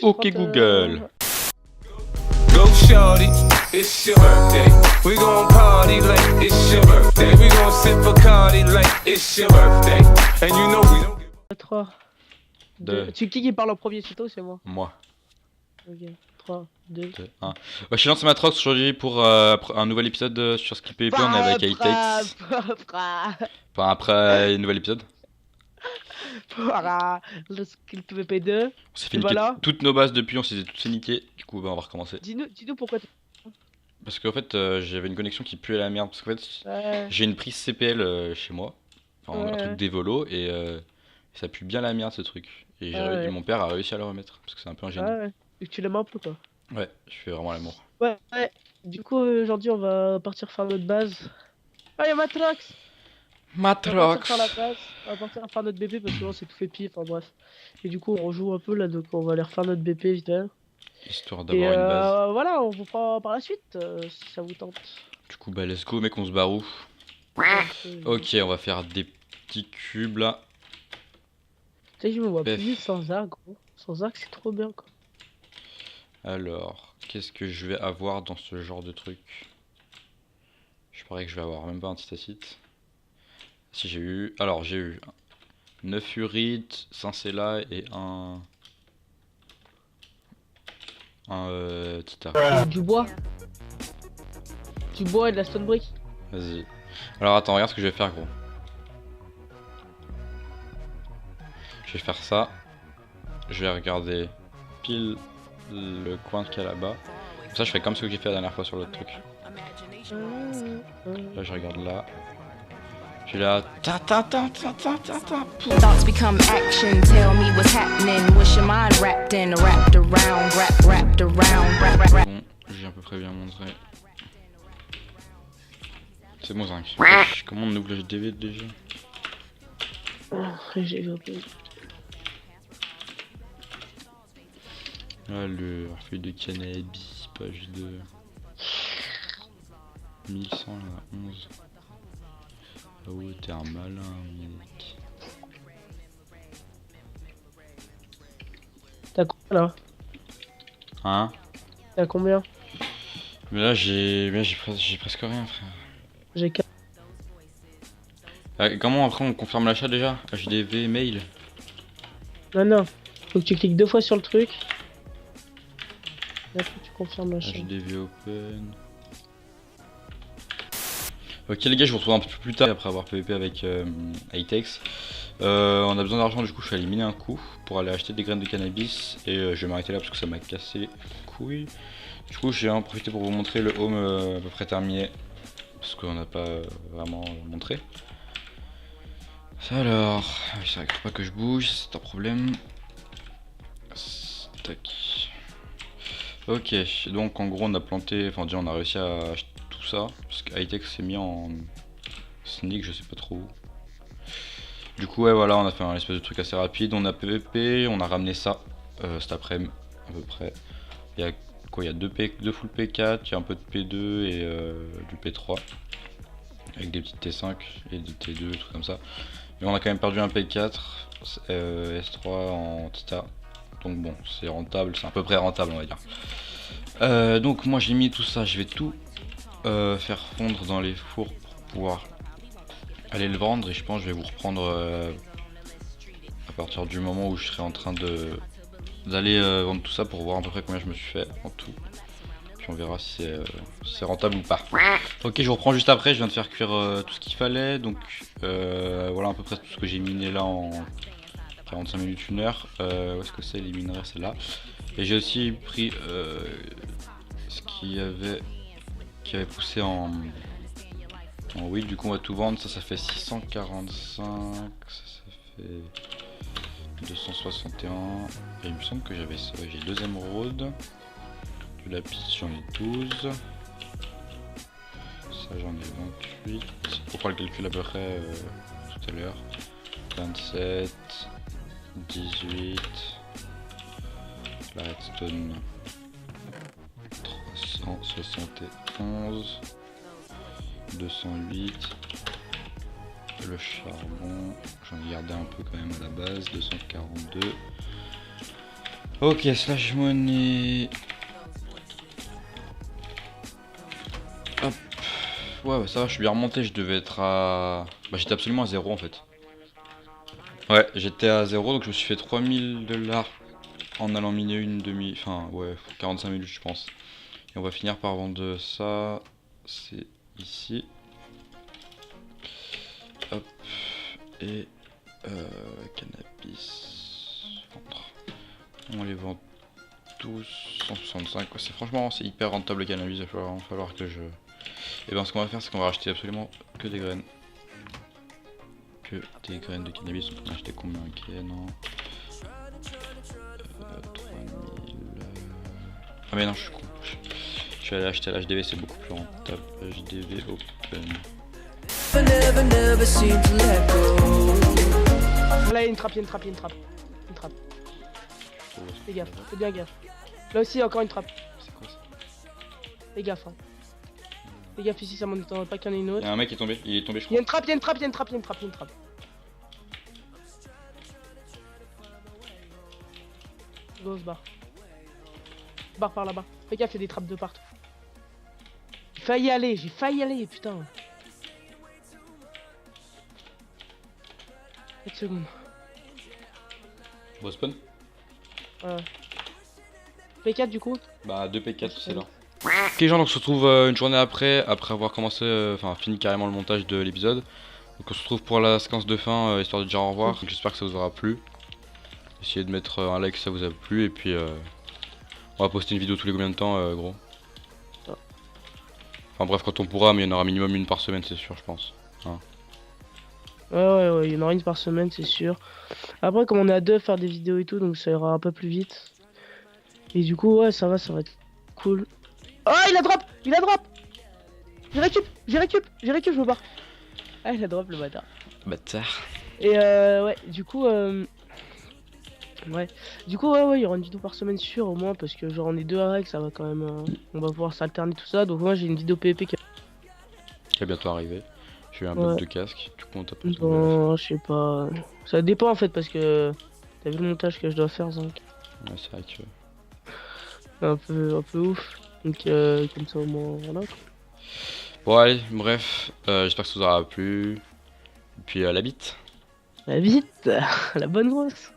Ok Google. Go shorty, it's your birthday. We gon' party like it's your birthday. We gon' sip Bacardi like it's your birthday. And you know we don't give 3, Deux. 2. Qui parle en premier, c'est toi ou c'est moi? Moi. Ok, 3, 2. 1. Ouais, je suis lancé ma trox aujourd'hui pour un nouvel épisode sur Skill PvP. On est avec iTakes. Enfin, après un nouvel épisode. Le skill PvP 2. On s'est fait niquer voilà. toutes nos bases depuis, on s'est toutes fait niquer. Du coup, bah, on va recommencer. Dis-nous pourquoi Parce qu'en fait, j'avais une connexion qui puait la merde. Parce qu'en fait, Ouais. j'ai une prise CPL chez moi. Enfin, un Ouais. truc d'évolo. Et ça pue bien la merde ce truc. Et Ouais. mon père a réussi à le remettre. Parce que c'est un peu un génie. Ouais. Et que tu l'aimes un peu quoi. Ouais, je fais vraiment l'amour. Ouais. Du coup, aujourd'hui, on va partir faire notre base. Ah, y'a Matrox! On va partir faire la base. On va partir faire notre BP parce que là, c'est tout fait pire. Enfin, bref. Et du coup, on rejoue un peu là. Donc, on va aller refaire notre BP vite fait. Histoire Et d'avoir une base. voilà, on vous prend par la suite si ça vous tente. Du coup, bah, let's go, mec, on se barre où? Ok, on va faire des petits cubes là. Tu sais, je me vois Pef. plus sans arc, gros. Sans arc, c'est trop bien quoi. Alors, qu'est-ce que je vais avoir dans ce genre de truc? Je parie que je vais avoir même pas un titacite. Si j'ai eu. Alors, j'ai eu 9 urites, 5 cella et un tita. Du bois. Du bois et de la stone brick. Vas-y. Alors, attends, regarde ce que je vais faire, gros. Je vais faire ça. Je vais regarder pile le coin qu'il y a là-bas. Comme ça, je ferai comme ce que j'ai fait la dernière fois sur l'autre truc. Là, je regarde là. Je suis là. Thoughts become action. Tell me what's happening. Wish your mind wrapped in, wrapped around, wrapped around, Bon, j'ai à peu près bien montré. C'est bon, Zinc. Comment on ouvre le HDV déjà? J'ai vu un peu. Alors, feuille de cannabis, page 2. 1100, il y en a 11. Ah ouais, t'es un malin, mec. T'as combien là? Hein? T'as combien? Mais là, j'ai presque rien, frère. J'ai 4. Comment après on confirme l'achat déjà? HDV, mail? Non. Faut que tu cliques 2 fois sur le truc. Et après tu confirmes l'achat. HDV open. Ok les gars, je vous retrouve un peu plus tard après avoir PvP avec iTakes. On a besoin d'argent, du coup je suis allé miner un coup pour aller acheter des graines de cannabis. Et je vais m'arrêter là parce que ça m'a cassé les couilles. Du coup j'ai en profité pour vous montrer le home à peu près terminé. Parce qu'on n'a pas vraiment montré. Alors, ça ne pas que je bouge, c'est un problème. Tac. Ok, donc en gros on a planté, enfin déjà on a réussi à acheter tout ça. Parce que iTakes s'est mis en sneak, je sais pas trop où. Du coup ouais voilà, on a fait un espèce de truc assez rapide, on a PVP, on a ramené ça cet après-midi à peu près. Il y a quoi, il y a 2 full P4, il y a un peu de P2 et du P3. Avec des petites T5 et des T2, tout comme ça. Mais on a quand même perdu un P4, S3 en Tita. Donc bon, c'est rentable, c'est à peu près rentable on va dire. Donc moi j'ai mis tout ça, je vais tout faire fondre dans les fours pour pouvoir aller le vendre. Et je pense que je vais vous reprendre à partir du moment où je serai en train d'aller vendre tout ça pour voir à peu près combien je me suis fait en tout. Puis on verra si c'est rentable ou pas. Ok, je vous reprends juste après, je viens de faire cuire tout ce qu'il fallait. Donc voilà à peu près tout ce que j'ai miné là en 45 minutes, 1 heure. Où est-ce que c'est les minerais? C'est là. Et j'ai aussi pris ce qui avait poussé en oui, du coup on va tout vendre. Ça fait 645, ça fait 261. Et il me semble que j'avais ça. J'ai 2 émeraudes. De la piste j'en ai 12. Ça j'en ai 28. Pour faire le calcul à peu près tout à l'heure. 27, 18. La redstone 371, 208. Le charbon, j'en ai gardé un peu quand même à la base, 242. Ok, slash money. Hop. Ouais, bah ça va, je suis bien remonté. Je devais être à. Bah, j'étais absolument à 0 en fait. Ouais, j'étais à 0 donc je me suis fait 3000 $ en allant miner une demi. Enfin, ouais, 45 minutes, je pense. Et on va finir par vendre ça. C'est ici. Hop. Et. Cannabis. Vendre. On les vend tous 165. Ouais, c'est franchement c'est hyper rentable le cannabis. Il va falloir que je. Et ben ce qu'on va faire c'est qu'on va racheter absolument que des graines. Que des graines de cannabis. Donc on a acheté combien? Ok, non. 3000. Ah mais non je suis con. Je suis allé acheter l'HDV, c'est beaucoup plus rentable. HDV open. Là, il y a une trappe, il y a une trappe, il y a une trappe. Une trappe. Fais gaffe, fais bien gaffe. Là aussi, il y a encore une trappe. C'est quoi ça? Fais gaffe, hein. Fais gaffe ici, ça m'en étonnerait pas qu'il y en ait une autre. Il y a un mec qui est tombé, il est tombé je Il y crois. a une trappe, il y a une trappe, il y a une trappe, il y a une trappe, il y a une trappe. Go, on se barre. On se barre par là-bas. Fais gaffe, il y a des trappes de partout. J'ai failli y aller, putain. 4 secondes. Bon spawn. P4 du coup. Bah 2 P4 c'est là. Ok les gens, donc on se retrouve une journée après avoir commencé, enfin fini carrément le montage de l'épisode. Donc on se retrouve pour la séquence de fin, histoire de dire au revoir. Donc j'espère que ça vous aura plu. Essayez de mettre un like si ça vous a plu et puis on va poster une vidéo tous les combien de temps gros. Enfin bref quand on pourra, mais il y en aura minimum une par semaine c'est sûr je pense. Hein. Ouais, il y en aura une par semaine c'est sûr. Après comme on est à deux faire des vidéos et tout donc ça ira un peu plus vite. Et du coup ouais ça va être cool. Oh il a drop. J'ai récup, je me barre. Ah il a drop le bâtard. Bâtard. Et ouais du coup ouais il y aura une vidéo par semaine sûr au moins parce que genre on est deux avec ça va quand même on va pouvoir s'alterner tout ça donc moi j'ai une vidéo PvP qui va bientôt arriver. J'ai eu un bug de casque, du coup on tape. Bon, je sais pas. Ça dépend en fait parce que t'as vu le montage que je dois faire donc. Ouais c'est vrai que. Un peu ouf. Donc comme ça au moins voilà. Bon allez, bref, j'espère que ça vous aura plu. Et puis la bite. La vite, la bonne grosse.